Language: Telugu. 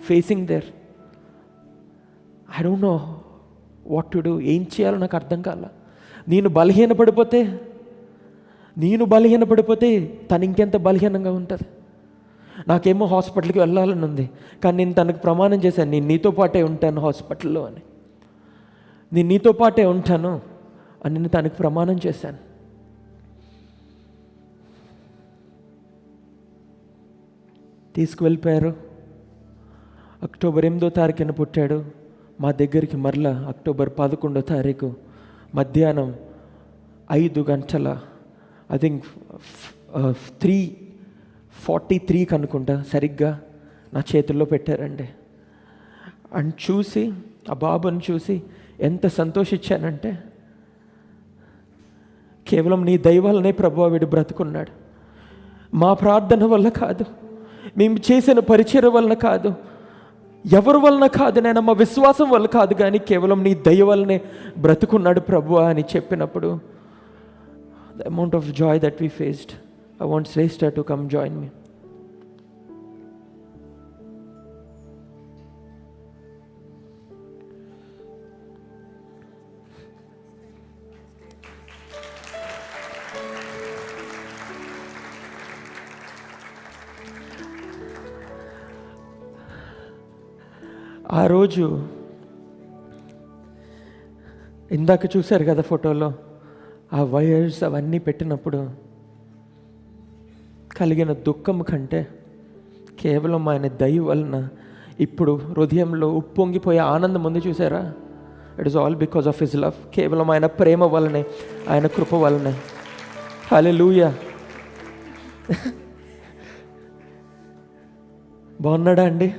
Facing there. I don't know what to do. ఏం చేయాలో నాకు అర్థం కాల. నేను బలహీనపడిపోతే తను ఇంకెంత బలహీనంగా ఉంటుంది. నాకేమో హాస్పిటల్కి వెళ్ళాలని ఉంది, కానీ నేను తనకు ప్రమాణం చేశాను, నేను నీతో పాటే ఉంటాను హాస్పిటల్లో అని. నేను నీతో పాటే ఉంటాను అని నేను తనకు ప్రమాణం చేశాను. తీసుకువెళ్ళిపోయారు. అక్టోబర్ 8వ తారీఖున పుట్టాడు. మా దగ్గరికి మరలా అక్టోబర్ 11వ తారీఖు మధ్యాహ్నం 5 గంటల ఐ థింక్ 3:43 అనుకుంటా సరిగ్గా నా చేతుల్లో పెట్టారండి. అండ్ చూసి ఆ బాబుని చూసి ఎంత సంతోషించానంటే, కేవలం నీ దయ వల్లనే ప్రభువా వీడు బ్రతుకున్నాడు. మా ప్రార్థన వల్ల కాదు, మేము చేసిన పరిచర్య వలన కాదు, ఎవరి వలన కాదు నేను, మా విశ్వాసం వల్ల కాదు, కానీ కేవలం నీ దయ వల్లనే బ్రతుకున్నాడు ప్రభువా అని చెప్పినప్పుడు, the amount of joy that we faced. I want Shrestha to come join me. ఆ రోజు ఇందాక చూశారు కదా ఫోటోలో, ఆ వైర్స్ అవన్నీ పెట్టినప్పుడు కలిగిన దుఃఖం కంటే కేవలం ఆయన దయ వలన ఇప్పుడు హృదయంలో ఉప్పొంగిపోయే ఆనందం ఉంది చూసారా. It is all because of his love. కేవలం ఆయన ప్రేమ వలనే, ఆయన కృప వలనే. హల్లెలూయా. బాగున్నాడా అండి?